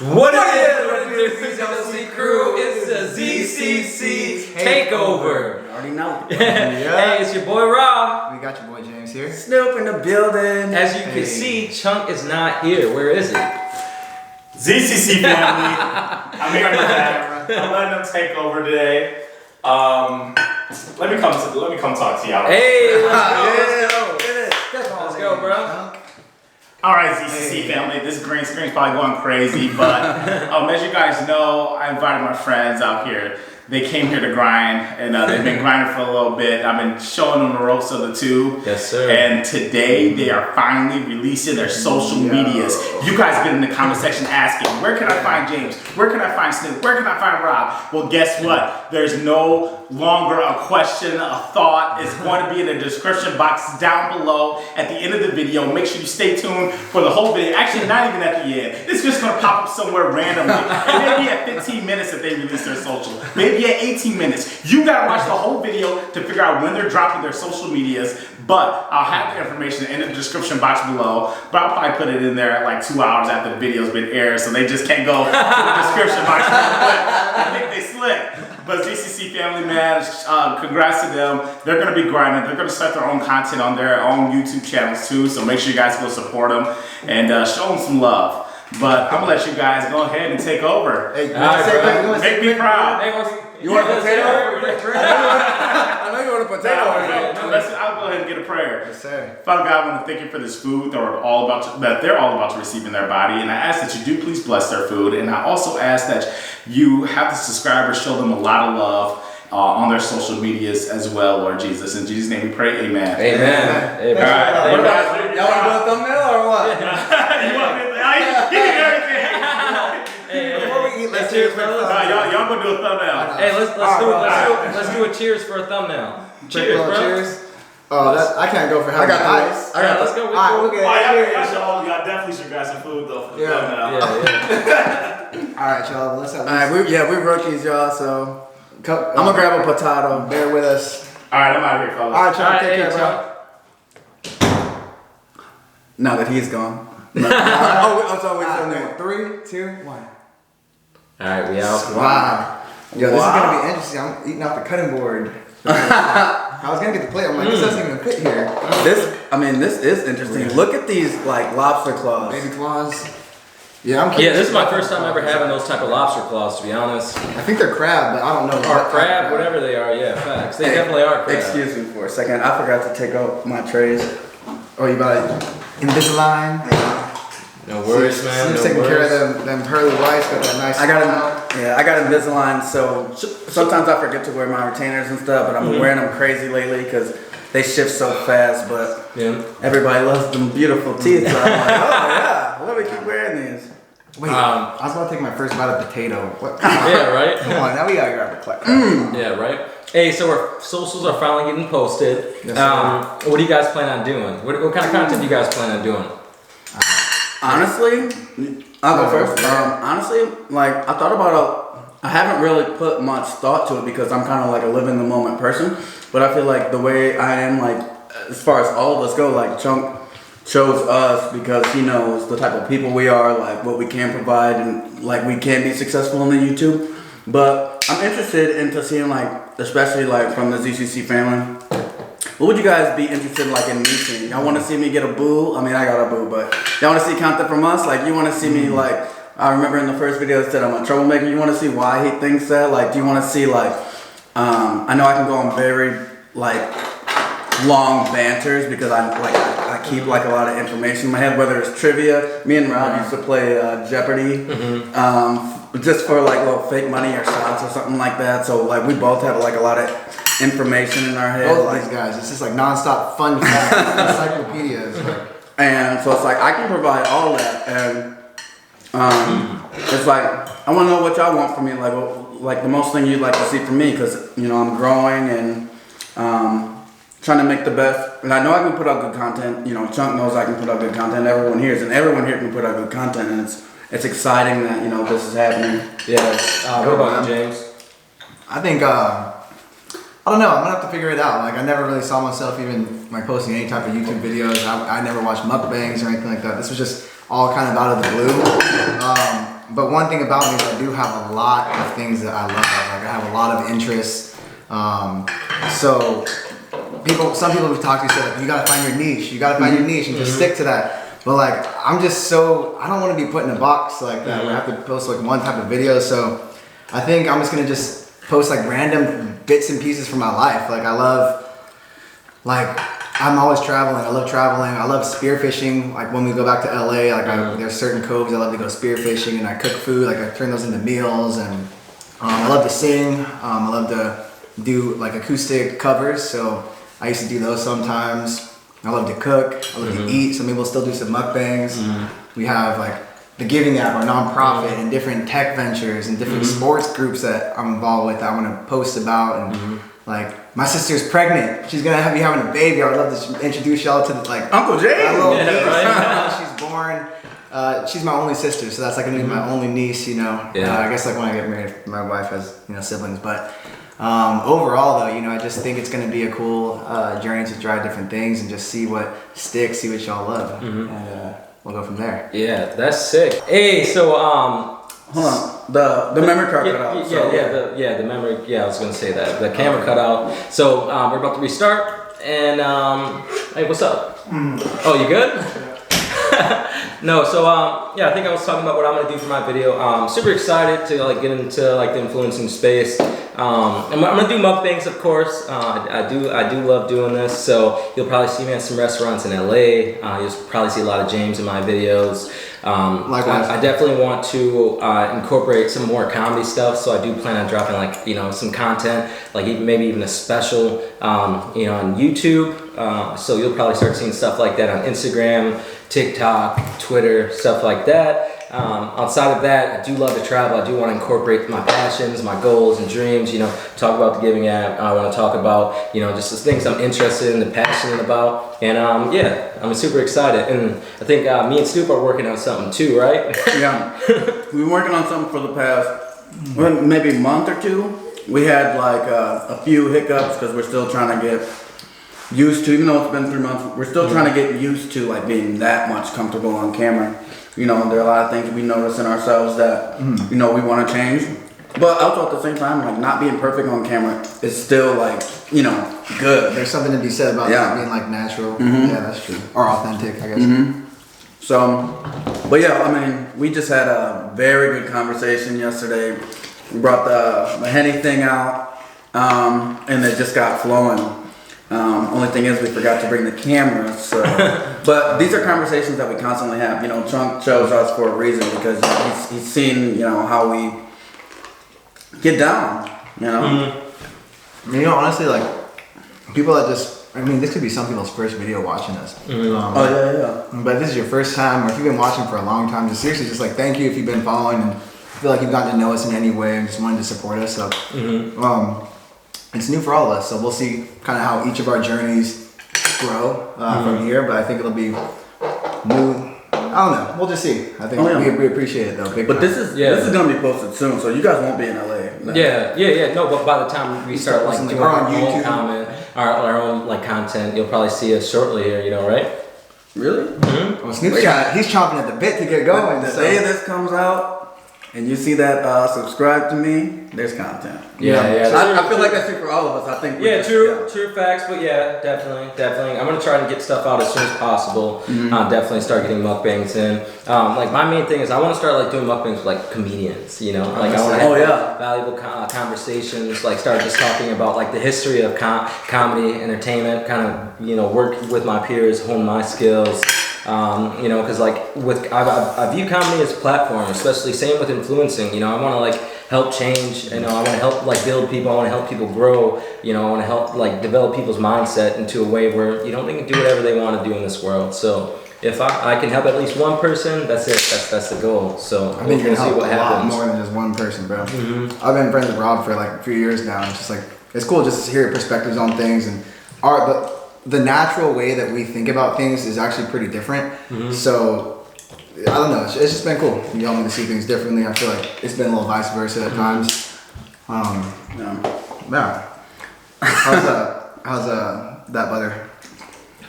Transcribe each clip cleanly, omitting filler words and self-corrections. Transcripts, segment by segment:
What is it, ZCCCrew? It's the ZCC takeover. You already know. Hey, it's your boy Rob. We got your boy James here. Snupe in the building. As you can see, Chunk is not here. Where is he? ZCCFamily. I'm here on the back. I'm letting them take over today. Let me come talk to y'all. Hey, let's go, bro. All right, ZCC family, this green screen's probably going crazy, but as you guys know, I invited my friends out here. They came here to grind, and they've been grinding for a little bit. I've been showing them the ropes of the tube. Yes, sir. And today, they are finally releasing their social medias. You guys been in the comment section asking, where can I find James? Where can I find Snoop? Where can I find Rob? Well, guess what? There's no longer a question, a thought. It's going to be in the description box down below at the end of the video. Make sure you stay tuned for the whole video. Actually, not even at the end. It's just going to pop up somewhere randomly. And maybe at 15 minutes if they release their social. Maybe at 18 minutes. You gotta watch the whole video to figure out when they're dropping their social medias, but I'll have the information in the description box below, but I'll probably put it in there like 2 hours after the video's been aired, so they just can't go to the description box. But I think they slick. But ZCC family, man, congrats to them. They're gonna be grinding. They're gonna start their own content on their own YouTube channels too, so make sure you guys go support them and show them some love. But I'm gonna let you guys go ahead and take over. Hey, make me proud. You want a potato? I know you want a potato. I'll go ahead and get a prayer. Yes, sir. Father God, I want to thank you for this food that they're all about to receive in their body. And I ask that you do please bless their food. And I also ask that you have the subscribers show them a lot of love on their social medias as well, Lord Jesus. In Jesus' name we pray, amen. Amen. All right. What about, y'all want to do a thumbnail or what? You want me to everything. Before we eat, let's cheers, fellas. Y'all gonna do a thumbnail. Hey, let's do a cheers for a thumbnail. Cheers, bro. Cheers. Oh, I can't go for having ice. Let's go. Y'all definitely should grab some food though for the thumbnail. Yeah. All right, y'all. Let's have. All right, we're rookies, y'all. So I'm gonna grab a potato. Bear with us. All right, I'm out of here, fellas. All right, y'all. All right, Take hey, care, bro. Now that he's gone. So wait. 3, 2, 1. All right, we out. Wow. Yo, this is gonna be interesting. I'm eating off the cutting board. I was gonna get the plate. I'm like, this doesn't even fit here. This is interesting. Look at these like lobster claws. Baby claws. Yeah, I'm curious. Yeah, this is my first time ever having those type of lobster claws, to be honest. I think they're crab, but I don't know. Or crab, whatever they are. Yeah, facts. They definitely are crab. Excuse me for a second. I forgot to take out my trays. Oh, you got Invisalign? No worries, man. Snoop's taking care of them pearly whites. Got that nice. I got Invisalign, so sometimes I forget to wear my retainers and stuff, but I'm wearing them crazy lately because they shift so fast. But everybody loves them beautiful teeth, so I'm like, oh yeah, let me keep wearing these. Wait, I was about to take my first bite of potato. What? Yeah, right? Come on, now we gotta grab the cluck. Yeah, right? Hey, so our socials are finally getting posted. Yes, what do you guys plan on doing? What kind of content do you guys plan on doing? Honestly, I'll go first. Honestly, like I thought about I haven't really put much thought to it because I'm kind of like a live in the moment person. But I feel like the way I am, like as far as all of us go, like Chunk chose us because he knows the type of people we are, like what we can provide, and like we can be successful on the YouTube. But I'm interested into seeing like, especially like from the ZCC family. What would you guys be interested in, like in meeting? Y'all want to see me get a boo? I mean, I got a boo, but y'all want to see content from us? Like, you want to see me, like, I remember in the first video it said I'm a troublemaker. You want to see why he thinks that? Like, do you want to see, like, I know I can go on very, like, long banters because I keep, like, a lot of information in my head, whether it's trivia. Me and Rob used to play Jeopardy, just for, like, little fake money or shots or something like that. So, like, we both have, like, a lot of information in our head. Both of these guys, it's just like non-stop fun facts, encyclopedias. And so it's like I can provide all that, and it's like I want to know what y'all want from me, like the most thing you'd like to see from me, because you know I'm growing and trying to make the best. And I know I can put out good content. You know, Chunk knows I can put out good content. Everyone here can put out good content, and it's exciting that you know this is happening. Yes. What about you, James? I think. I don't know. I'm gonna have to figure it out. Like I never really saw myself even like posting any type of YouTube videos. I never watched mukbangs or anything like that. This was just all kind of out of the blue. but one thing about me is I do have a lot of things that I love. Like I have a lot of interests. So some people we've talked to say like, you gotta find your niche. You gotta find your niche and just stick to that. But like I'm just I don't want to be put in a box like that. Where I have to post like one type of video. So I think I'm just gonna just post like random bits and pieces from my life. Like I'm always traveling. I love traveling. I love spearfishing. Like when we go back to LA, there's certain coves I love to go spearfishing, and I cook food. Like I turn those into meals, and I love to sing. I love to do like acoustic covers. So I used to do those sometimes. I love to cook. I love to eat. Some people still do some mukbangs. We have like the Giving App, our nonprofit, and different tech ventures and different sports groups that I'm involved with. I want to post about and like my sister's pregnant. She's gonna be having a baby. I would love to introduce y'all to like Uncle Jay. My little niece. She's born. She's my only sister, so that's like gonna be my only niece. You know. Yeah. I guess like when I get married, my wife has siblings, but. Overall though, I just think it's gonna be a cool journey to try different things and just see what sticks, see what y'all love, and we'll go from there. Yeah, that's sick. Hey, so Hold on, the memory card cut out. The memory. Yeah, I was gonna say that the camera cut out. So we're about to restart, and hey, what's up? Oh, you good? No, so I think I was talking about what I'm gonna do for my video. Super excited to like get into like the influencing space. I'm gonna do mukbangs, of course. I do love doing this. So you'll probably see me at some restaurants in LA. You'll probably see a lot of James in my videos. Likewise. I definitely want to incorporate some more comedy stuff. So I do plan on dropping like some content, like maybe even a special on YouTube. So you'll probably start seeing stuff like that on Instagram, TikTok, Twitter, stuff like that. Outside of that, I do love to travel. I do want to incorporate my passions, my goals and dreams, talk about the Giving App. I want to talk about, just the things I'm interested in and passionate about. And I'm super excited. And I think me and Snupe are working on something too, right? Yeah. We've been working on something for the past maybe month or two. We had like a few hiccups because we're still trying to get used to, even though it's been 3 months, we're still trying to get used to like being that much comfortable on camera. There are a lot of things we notice in ourselves that, we want to change. But also at the same time, like not being perfect on camera is still like, good. There's something to be said about that being like natural. Yeah, that's true. Or authentic, I guess. So, but we just had a very good conversation yesterday. We brought the Henny thing out, and it just got flowing. Only thing is we forgot to bring the camera, so. But these are conversations that we constantly have. Chunk chose us for a reason because he's seen, how we get down, Honestly, like, people that this could be some people's first video watching us. But if this is your first time, or if you've been watching for a long time, just seriously, just like, thank you if you've been following and feel like you've gotten to know us in any way and just wanted to support us. So, it's new for all of us, so we'll see kind of how each of our journeys grow from here. But I think it'll be new. I don't know. We'll just see. I think we appreciate it though. But this is gonna be posted soon, so you guys won't be in LA. No, but by the time we start like doing our own comment, our own like content, you'll probably see us shortly here. Right? Really? Well, Snoop's he's chomping at the bit to get going. The day this comes out, and you see that subscribe to me, there's content. I feel like that's true for all of us. I think. True facts, but definitely. I'm gonna try and get stuff out as soon as possible. Definitely start getting mukbangs in. Like my main thing is I want to start like doing mukbangs with like comedians. I want to have valuable conversations. Like start just talking about like the history of comedy, entertainment. Kind of work with my peers, hone my skills. Because like I view comedy as a platform, especially same with influencing. I want to like help change. I want to help like build people. I want to help people grow. I want to help like develop people's mindset into a way where they can do whatever they want to do in this world. So if I can help at least one person, that's it. That's the goal. So I think you can help a lot more than just one person, bro. I've been friends with Rob for like a few years now. And it's just like it's cool just to hear perspectives on things and art, but the natural way that we think about things is actually pretty different. So I don't know. It's just been cool. You help me to see things differently. I feel like it's been a little vice versa at times. How's that butter?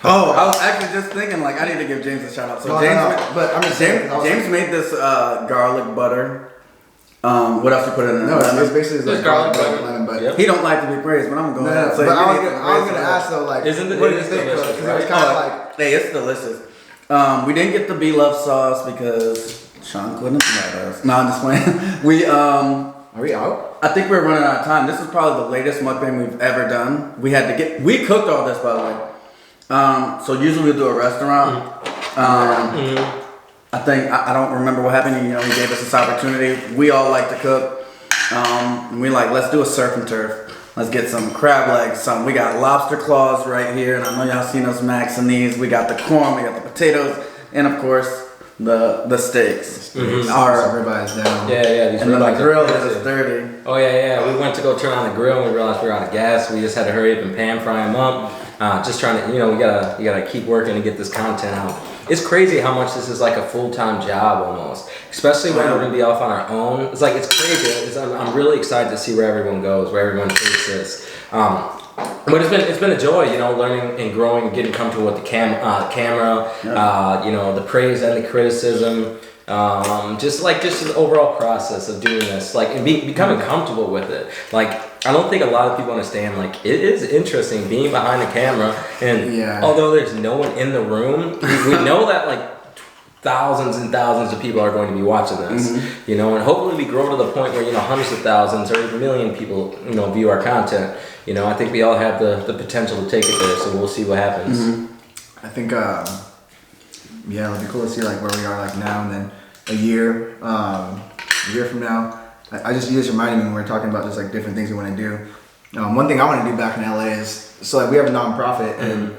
Oh, I was actually just thinking, like, I need to give James a shout out. So No, James, no, but I'm just saying, James made this garlic butter. What else you put in there? No, it's basically Just like garlic garlic butter. lemon, but Yep. He don't like to be praised, but I'm going to say. but I was you need gonna to ask though, like, Isn't it- what do it you is think? delicious, Because it was right? kind of like. Hey, it's delicious. We didn't get the Be Love sauce because Sean couldn't let us. No, I'm just playing. Are we out? I think we're running out of time. This is probably the latest mukbang we've ever done. We cooked all this, by the way. So usually we do a restaurant. I think, I don't remember what happened. You know, he gave us this opportunity. We all like to cook. And we like, let's do a surf and turf. Let's get some crab legs. We got lobster claws right here. And I know y'all seen us maxing these. We got the corn, we got the potatoes, and of course, the steaks. Our ribeyes down. Yeah, these And then the ribeyes are grill crazy. is dirty. Oh yeah. We went to go turn on the grill and we realized we were out of gas. We just had to hurry up and pan fry them up. Just trying to, you gotta keep working to get this content out. It's crazy how much this is like a full-time job almost, especially when we're gonna be off on our own. It's like, it's crazy. I'm really excited to see where everyone goes, where everyone takes this. But it's been a joy, learning and growing, getting comfortable with the camera, the praise and the criticism. Just the overall process of doing this, like, and becoming comfortable with it. Like, I don't think a lot of people understand, like, it is interesting being behind the camera, and although there's no one in the room, we know that, like, thousands and thousands of people are going to be watching this, and hopefully we grow to the point where, hundreds of thousands or even a million people, view our content. I think we all have the potential to take it there, so we'll see what happens. I think, it'd be cool to see like where we are like now and then a year from now. You just reminded me when we were talking about just like different things we want to do. One thing I want to do back in LA is, so like we have a nonprofit and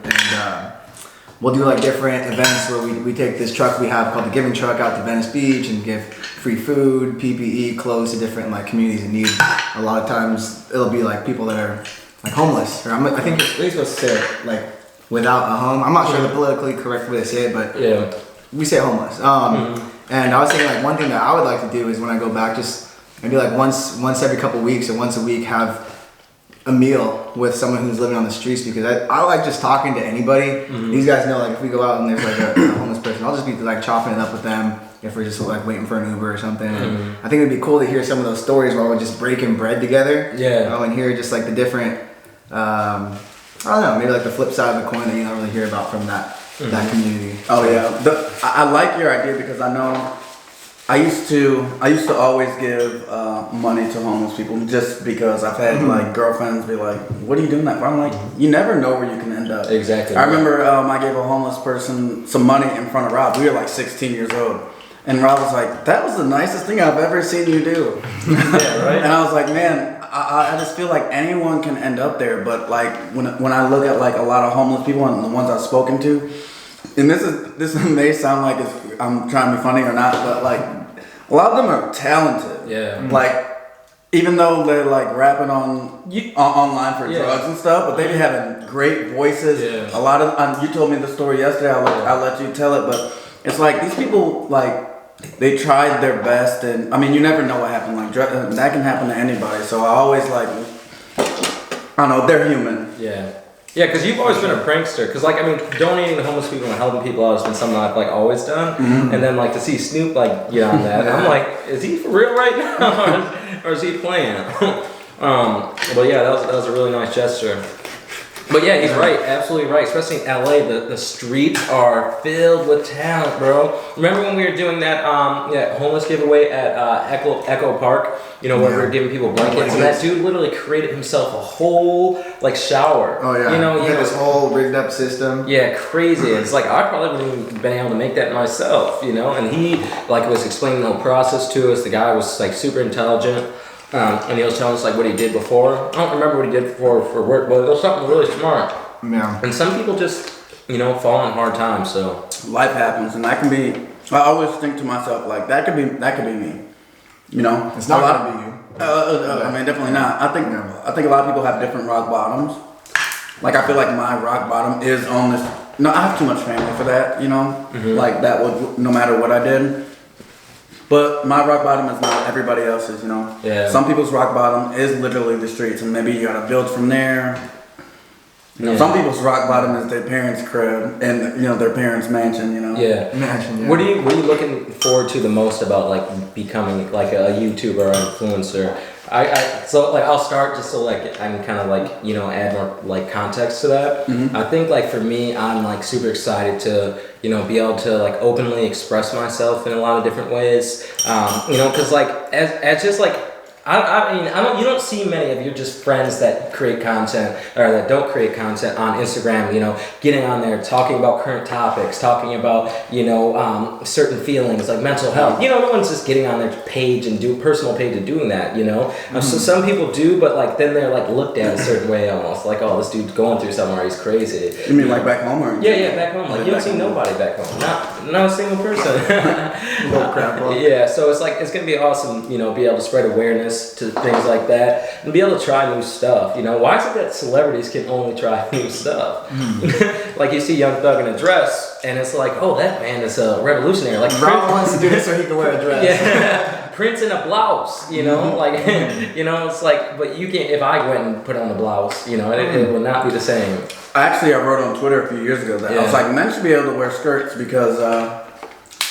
we'll do like different events where we take this truck we have called the Giving Truck out to Venice Beach and give free food, PPE, clothes to different like communities in need. A lot of times it'll be like people that are like homeless, or I think you're supposed to say it, like without a home. I'm not sure the politically correct way to say it, but we say homeless. And I was thinking like one thing that I would like to do is when I go back, just maybe like once every couple weeks or once a week have a meal with someone who's living on the streets, because I like just talking to anybody. These guys know, like if we go out and there's like a homeless person, I'll just be like chopping it up with them if we're just like waiting for an Uber or something. And I think it'd be cool to hear some of those stories where we're just breaking bread together. And hear just like the different, I don't know, maybe like the flip side of the coin that you don't really hear about from that community. Oh yeah, I like your idea because I know I used to always give money to homeless people just because I've had like girlfriends be like, "What are you doing that for?" I'm like, you never know where you can end up. Exactly. I remember I gave a homeless person some money in front of Rob. We were like 16 years old, and Rob was like, "That was the nicest thing I've ever seen you do." Yeah, right. And I was like, man, I just feel like anyone can end up there. But like when I look at like a lot of homeless people and the ones I've spoken to, and this may sound like I'm trying to be funny or not, but like a lot of them are talented. Yeah. Like even though they're like rapping online for drugs and stuff, but they be having great voices. Yeah. A lot of you told me the story yesterday. I'll let you tell it, but it's like these people like. They tried their best, and I mean, you never know what happened. Like that can happen to anybody. So I always like, I don't know, they're human. Yeah, because you've always been a prankster. Because like, I mean, donating to homeless people and helping people out has been something I've like always done. And then like to see Snoop like get on that, I'm like, is he for real right now, or is he playing? But yeah, that was a really nice gesture. But yeah, he's right, absolutely right. Especially in LA, the streets are filled with talent, bro. Remember when we were doing that homeless giveaway at Echo Park? Where we were giving people blankets, and that dude literally created himself a whole like shower. Oh yeah, he had this whole rigged up system. Yeah, crazy. It's like I probably wouldn't even been able to make that myself, And he like was explaining the whole process to us. The guy was like super intelligent. And he was telling us like what he did before. I don't remember what he did before for work, but it was something really smart. Yeah. And some people just, fall on hard times. So life happens, and that can be. I always think to myself like that could be me. It's not gonna be you. I mean, definitely not. I think a lot of people have different rock bottoms. Like I feel like my rock bottom is on this. No, I have too much family for that. Like that would no matter what I did. But my rock bottom is not everybody else's, Yeah. Some people's rock bottom is literally the streets, and maybe you gotta build from there. Yeah. Some people's rock bottom is their parents' crib and their parents' mansion. Yeah. Mansion, yeah. What are you looking forward to the most about like becoming like a YouTuber or influencer? So like I'll start just so like I can kind of like add more like context to that. I think like for me, I'm like super excited to be able to like openly express myself in a lot of different ways. Because like as just like I mean, you don't see many of your just friends that create content or that don't create content on Instagram, getting on there, talking about current topics, talking about, certain feelings like mental health. No one's just getting on their page and personal page and doing that, So some people do, but like then they're like looked at a certain way almost like, oh, this dude's going through something or he's crazy. You mean like back home or? Yeah, back home. Like you don't see nobody back home. Not a single person. Yeah, so it's like, it's going to be awesome, be able to spread awareness to things like that and be able to try new stuff. Why is it that celebrities can only try new stuff? Like you see Young Thug in a dress and it's like, oh, that man is a revolutionary. Like Rob wants to do this so he can wear a dress. Yeah. Prince in a blouse, like it's like, but you can't. If I went and put on a blouse, it would not be the same. I wrote on Twitter a few years ago that I was like, men should be able to wear skirts because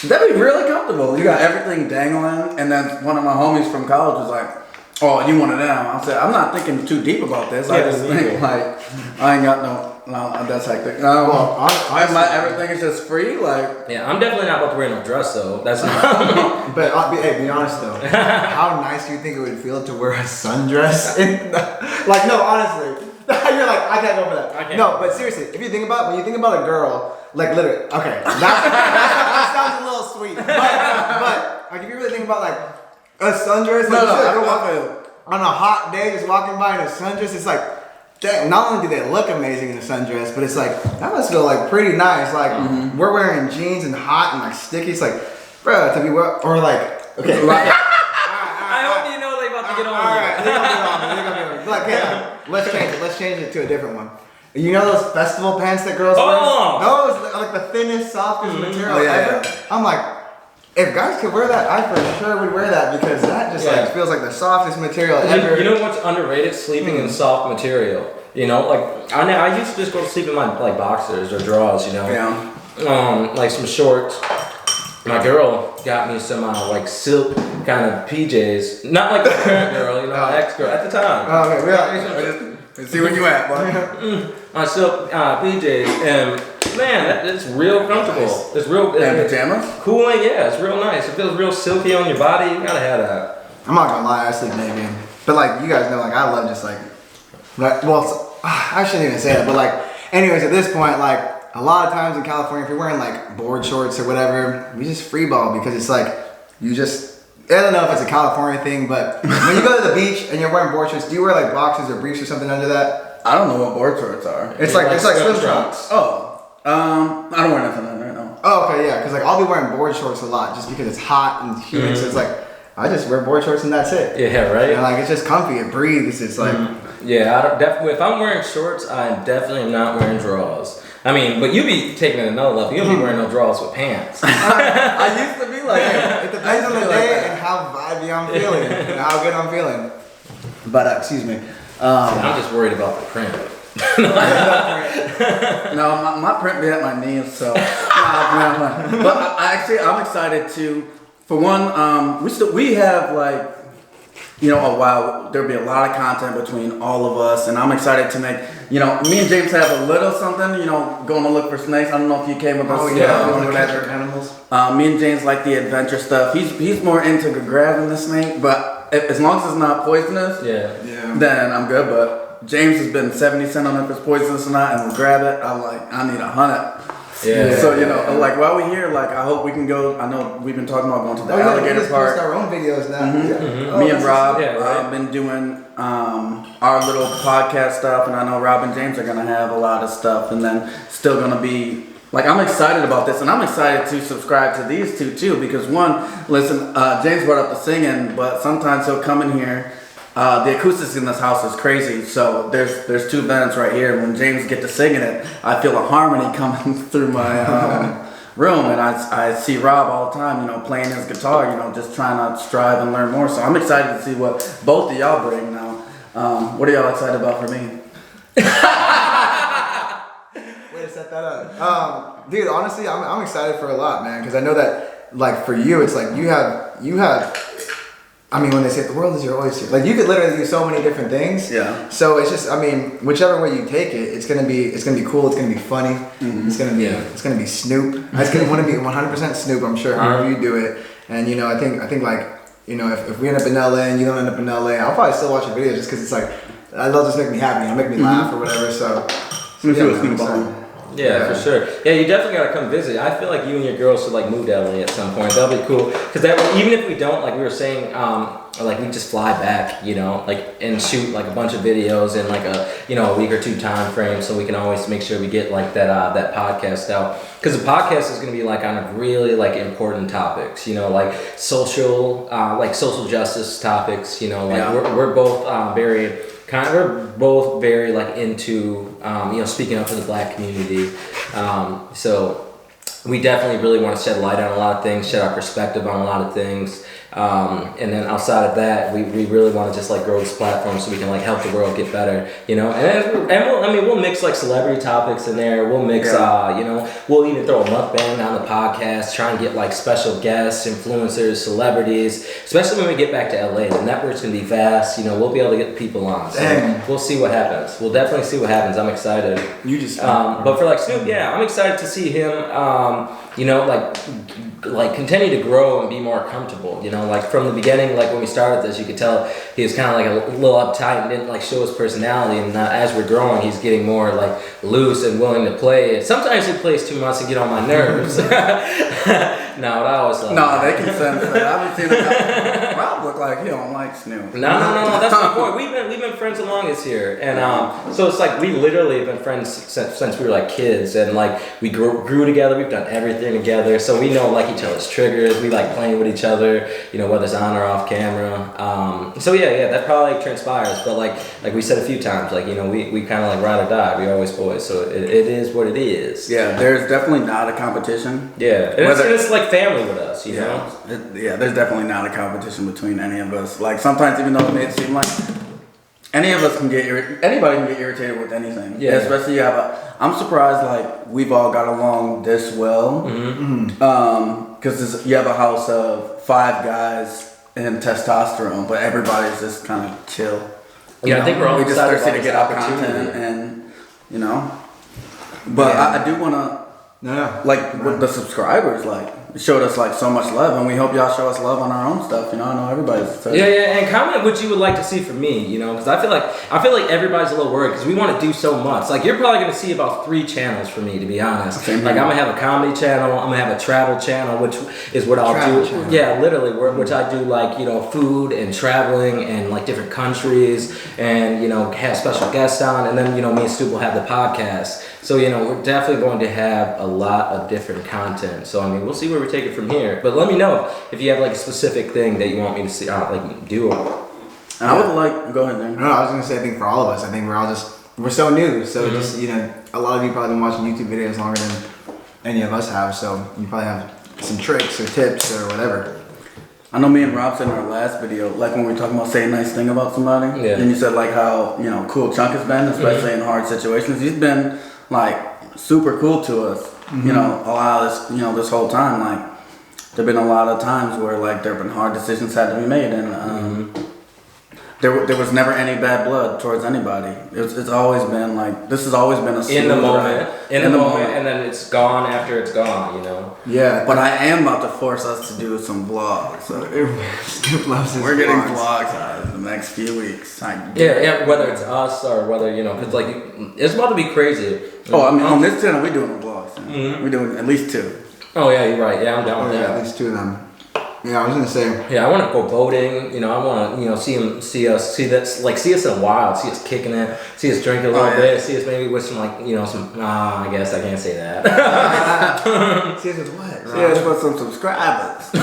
that'd be really comfortable. You got everything dangling, and then one of my homies from college was like, "Oh, you want it now?" I said, "I'm not thinking too deep about this. I just think like I ain't got no, that's hectic. Everything is just free. Like, yeah, I'm definitely not about to wear no dress though. That's not. But be honest though. How nice do you think it would feel to wear a sundress? Like, no, honestly. You're like, I can't go for that. No, but seriously, if you think about, when you think about a girl, like literally, okay, that sounds a little sweet, but like if you really think about like a sundress, on a hot day, just walking by in a sundress, it's like, dang, not only do they look amazing in a sundress, but it's like, that must feel like pretty nice. Like we're wearing jeans and hot and like sticky. It's like, bro, to be or like, okay. I hope you know they about to get on. All right, they're gonna be on me. Like, yeah, let's change it to a different one. You know those festival pants that girls wear? Those are like the thinnest, softest material ever. I'm like, if guys could wear that, I for sure would wear that because that just like feels like the softest material ever. You know what's underrated? Sleeping in soft material. Like I used to just go to sleep in my like boxers or drawers. Like some shorts. My girl got me some like silk kind of PJs. Not like the current girl, my ex-girl at the time. Oh, okay, yeah. See where you at, boy. My silk PJs, and man, it's real comfortable. Nice. It's real. And pajamas? Cooling, yeah, it's real nice. It feels real silky on your body. You gotta have that. I'm not gonna lie, I sleep naked. But like, you guys know, like, I love just like well, I shouldn't even say that, but like, anyways, at this point, like, a lot of times in California, if you're wearing like board shorts or whatever, we just free ball because it's like, I don't know if it's a California thing, but when you go to the beach and you're wearing board shorts, do you wear like boxers or briefs or something under that? I don't know what board shorts are. It's like swim trunks. Oh, I don't wear nothing under it, no. Oh, okay, yeah, because like I'll be wearing board shorts a lot just because it's hot and humid, so it's like, I just wear board shorts and that's it. Yeah, right. And like, it's just comfy, it breathes, it's like. Yeah, I don't, definitely. If I'm wearing shorts, I definitely am not wearing drawers. I mean, but you be taking it another level. You don't be wearing no drawers with pants. I used to be like that. It depends on the day and how vibey I'm feeling and how good I'm feeling. But excuse me. I'm just worried about the print. No, my print be at my knees, so. But I'm excited to. For one, we have like. A while, there'll be a lot of content between all of us, and I'm excited to make, me and James have a little something, going to look for snakes. I don't know if you came with us. Oh, yeah, going to catch animals. Me and James like the adventure stuff. He's more into grabbing the snake, but as long as it's not poisonous, then I'm good. But James has been 70 cents on if it's poisonous or not, and we'll grab it. I'm like, I need 100. Yeah. So like while we're here, like I hope we can go. I know we've been talking about going to the alligator park. We post our own videos now. Me and Rob have been doing our little podcast stuff, and I know Rob and James are gonna have a lot of stuff, and then still gonna be like I'm excited about this, and I'm excited to subscribe to these two too because one, listen, James brought up the singing, but sometimes he'll come in here. The acoustics in this house is crazy, so there's two vents right here. When James gets to singing it, I feel a harmony coming through my room, and I see Rob all the time, playing his guitar, just trying to strive and learn more. So I'm excited to see what both of y'all bring now. What are y'all excited about for me? that up. Dude, honestly, I'm excited for a lot, man, because I know that, like, for you, it's like you have. I mean, when they say the world is your oyster, like you could literally do so many different things. Yeah. So it's just, I mean, whichever way you take it, it's gonna be cool. It's gonna be funny. Mm-hmm. It's gonna be Snoop. It's gonna want to be 100% Snoop. I'm sure. However you do it, and you know, I think like, you know, if we end up in LA and you don't end up in LA, I'll probably still watch your videos just because it's like, that'll just make me happy. It'll make me laugh or whatever. So. Yeah, for sure. Yeah, you definitely gotta come visit. I feel like you and your girls should like move to LA at some point. That'll be cool. Cause even if we don't, like we were saying, like we just fly back, you know, like and shoot like a bunch of videos in like a week or two time frame, so we can always make sure we get like that podcast out. Cause the podcast is gonna be like on a really like important topics, you know, like social justice topics. You know, like we're both we're both very like into speaking up for the Black community, so we definitely really want to shed light on a lot of things, shed our perspective on a lot of things, and then outside of that, we really want to just like grow this platform so we can like help the world get better, you know. And we'll mix like celebrity topics in there. We'll mix we'll even throw a mukbang on the podcast, try and get like special guests, influencers, celebrities, especially when we get back to LA. The network's gonna be vast, you know. We'll be able to get people on, so we'll see what happens. We'll definitely see what happens. I'm excited. But for like Snoop, I'm excited to see him like continue to grow and be more comfortable, you know. Like from the beginning, like when we started this, you could tell he was kind of like a little uptight and didn't like show his personality, and as we're growing, he's getting more like loose and willing to play. Sometimes he plays too much to get on my nerves. No, I always love No, they can sense that. I've seen it. Rob look like he don't like Snoop. No, that's my point. We've been friends the longest here, and so it's like we literally have been friends since we were like kids, and like we grew together. We've done everything together, so we know like each other's triggers. We like playing with each other, you know, whether it's on or off camera. So yeah, that probably like, transpires. But like we said a few times, like, you know, we kind of like ride or die. We always boys, so it is what it is. Yeah, there's definitely not a competition. Yeah, and it's like family with us, you know. There's definitely not a competition between any of us. Like sometimes, even though it may seem like any of us can get anybody can get irritated with anything. Yeah, especially I'm surprised like we've all got along this well. Because you have a house of 5 guys and testosterone, but everybody's just kind of chill. Yeah, I think we're all just thirsty to get out opportunity, content, and you know. But I do want to like with the subscribers, like showed us like so much love, and we hope y'all show us love on our own stuff. You know, I know everybody's and comment what you would like to see from me. You know, because I feel like everybody's a little worried because we want to do so much. Like you're probably gonna see about 3 channels for me, to be honest. Like I'm gonna have a comedy channel, I'm gonna have a travel channel, which is what I'll do. Channel. Yeah, literally, which I do like, you know, food and traveling and like different countries, and you know, have special guests on, and then, you know, me and Stu will have the podcast. So, you know, we're definitely going to have a lot of different content. So, I mean, we'll see where we take it from here. But let me know if you have like a specific thing that you want me to see, like do. And I would like, go ahead, Dan. No, I was gonna say, I think for all of us, I think we're so new. So just, you know, a lot of you probably been watching YouTube videos longer than any of us have. So you probably have some tricks or tips or whatever. I know me and Rob said in our last video, like when we were talking about saying a nice thing about somebody, and you said like how, you know, cool Chunk has been, especially in hard situations. He's been like super cool to us, you know, a lot of this, you know, this whole time. Like there've been a lot of times where like there've been hard decisions had to be made, and there was never any bad blood towards anybody. It's always been like, this has always been a in the moment, in the moment, and then it's gone after it's gone, you know. Yeah, but I am about to force us to do some vlogs. So we're getting vlogs out in the next few weeks. Yeah, whether it's us or whether, you know, because like it's about to be crazy. Oh, I mean, on this channel we're doing vlogs. We're doing at least 2. Oh yeah, you're right. Yeah, I'm down with that. At least 2 of them. Yeah, I was gonna say. Yeah, I want to go boating. You know, I want to, you know, see us in the wild, see us kicking it, see us drinking a little bit, see us maybe with some like, you know, some. I guess I can't say that. See us with what? See us with some subscribers.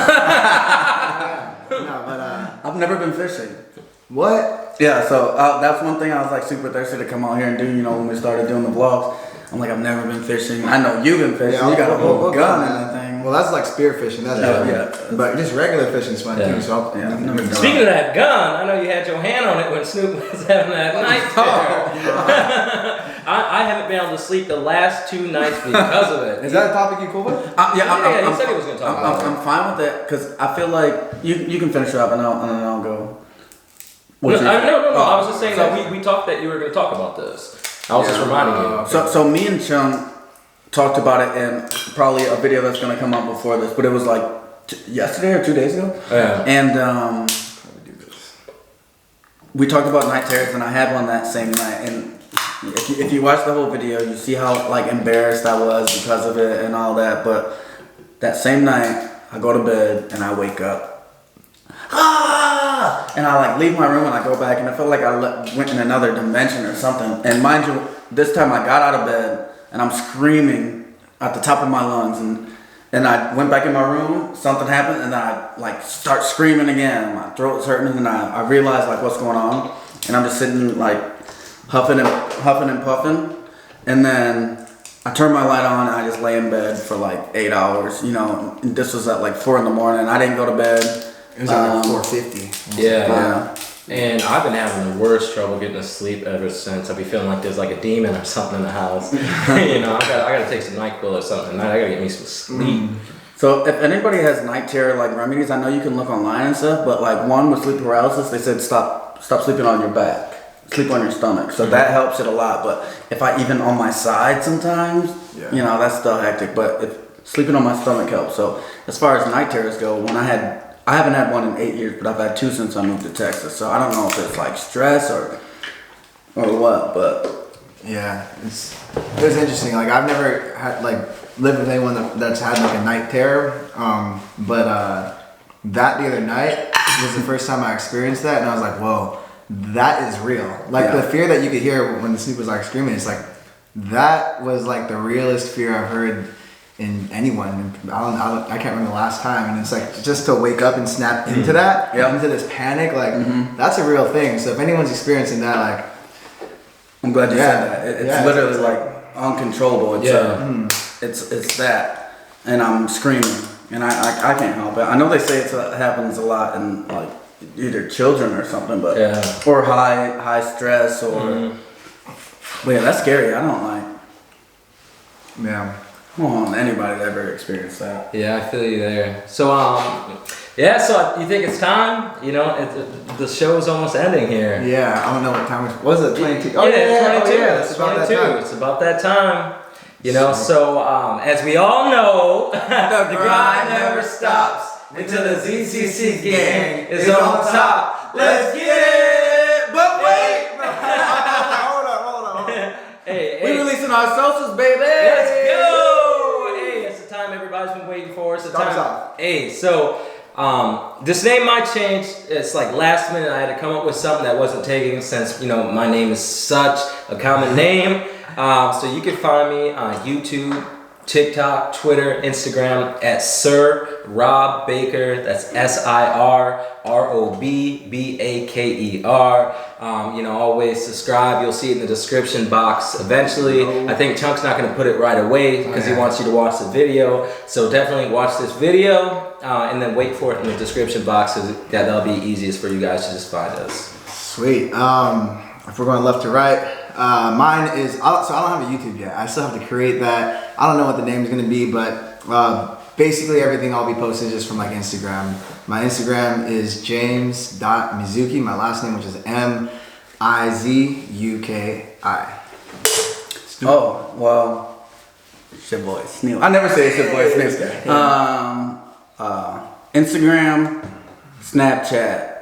No, but I've never been fishing. What? Yeah, so that's one thing I was like super thirsty to come out here and do. You know, when we started doing the vlogs, I'm like, I've never been fishing. I know you've been fishing. Yeah, you got a whole gun and that thing. Well, that's like spearfishing. That's different. But just regular fishing is fun too. So I've never done Speaking of that gun, I know you had your hand on it when Snoop was having that night terror. I haven't been able to sleep the last 2 nights because of it. Is that a topic you cool with? Yeah, he said he was gonna talk about it. I'm fine with it because I feel like you can finish it up and then I'll go. No, I was just saying that we talked that you were gonna talk about this. I was just reminding you. So me and Chung talked about it in probably a video that's gonna come out before this, but it was like yesterday or 2 days ago. Yeah. And we talked about night terrors, and I had one that same night. And if you watch the whole video, you see how like embarrassed I was because of it and all that. But that same night, I go to bed and I wake up. And I like leave my room and I go back, and I felt like I went in another dimension or something. And mind you, this time I got out of bed and I'm screaming at the top of my lungs, and I went back in my room, something happened, and then I like start screaming again. My throat's hurting, and I realized like what's going on, and I'm just sitting like huffing and puffing, and then I turned my light on and I just lay in bed for like 8 hours. You know, and this was at like 4 a.m. I didn't go to bed. It was like 4:50. Yeah. And I've been having the worst trouble getting to sleep ever since. I be feeling like there's like a demon or something in the house. You know, I gotta take some NyQuil or something tonight. I gotta get me some sleep. So if anybody has night terror like remedies, I know you can look online and stuff, but like one with sleep paralysis, they said stop sleeping on your back, sleep on your stomach. So that helps it a lot. But if I even on my side sometimes, you know, that's still hectic. But if sleeping on my stomach helps. So as far as night terrors go, I haven't had one in 8 years, but I've had 2 since I moved to Texas. So I don't know if it's like stress or what, but yeah, it was interesting. Like I've never had like lived with anyone that's had like a night terror, but that the other night was the first time I experienced that, and I was like, whoa, that is real. Like the fear that you could hear when the Snoop was like screaming, it's like that was like the realest fear I've heard in anyone. I can't remember the last time, and it's like just to wake up and snap into that, into this panic, like that's a real thing. So if anyone's experiencing that, like, I'm glad you said that. It's literally like uncontrollable. It's that, and I'm screaming, and I can't help it. I know they say it happens a lot in like either children or something, but or high stress or. But yeah, that's scary. I don't like. Yeah. Well, anybody that ever experienced that. Yeah, I feel you there. So, so you think it's time? You know, the show is almost ending here. Yeah, I don't know what time it was. It 22? Oh, yeah, 22. It's about that time. It's about that time. You know, so as we all know, the grind never stops until the ZCC gang is on top. Let's get it! But wait! Hold on. Hey, we releasing our socials, baby! Let's go! Hey, it's the time everybody's been waiting for. It's the time. Hey, so this name might change. It's like last minute. I had to come up with something that wasn't taken since, you know, my name is such a common name. So you can find me on YouTube, TikTok, Twitter, Instagram at Sir Rob Baker. That's SIRROBBAKER. You know, always subscribe. You'll see it in the description box eventually. I think Chunk's not going to put it right away because he wants you to watch the video. So definitely watch this video and then wait for it in the description box, because that'll be easiest for you guys to just find us. Sweet. If we're going left to right, mine is, so I don't have a YouTube yet. I still have to create that. I don't know what the name is going to be, but basically everything I'll be posting just from like Instagram. My Instagram is james.mizuki, my last name, which is MIZUKI. Oh, well, it's your boy Snoop. I never say it's your boy Snoop. Instagram, Snapchat,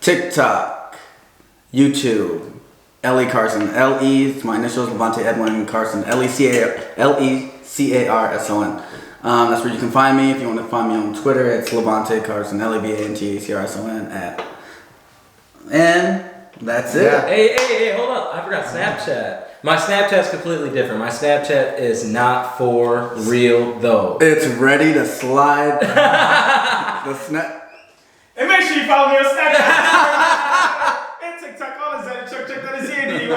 TikTok, YouTube, lecarson. LE, it's my initials, Levante Edwin Carson. LECARSON. That's where you can find me. If you want to find me on Twitter, it's Levante Carson, LEVANTACRSON And that's it. Yeah. Hey, hold up. I forgot Snapchat. My Snapchat's completely different. My Snapchat is not for real though. It's ready to slide. The snap. And make sure you follow me on Snapchat. And TikTok, all is that Chuck, that is here. There we go.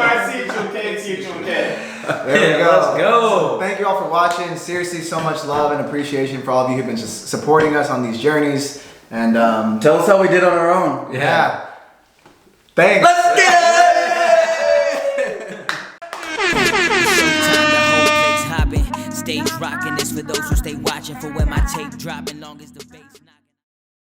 Let's go. So thank you all for watching. Seriously, so much love and appreciation for all of you who've been just supporting us on these journeys. And tell us how we did on our own. Yeah. Thanks. Let's get it! stage rocking. This for those who stay watching for when my tape dropping. Long as the bass.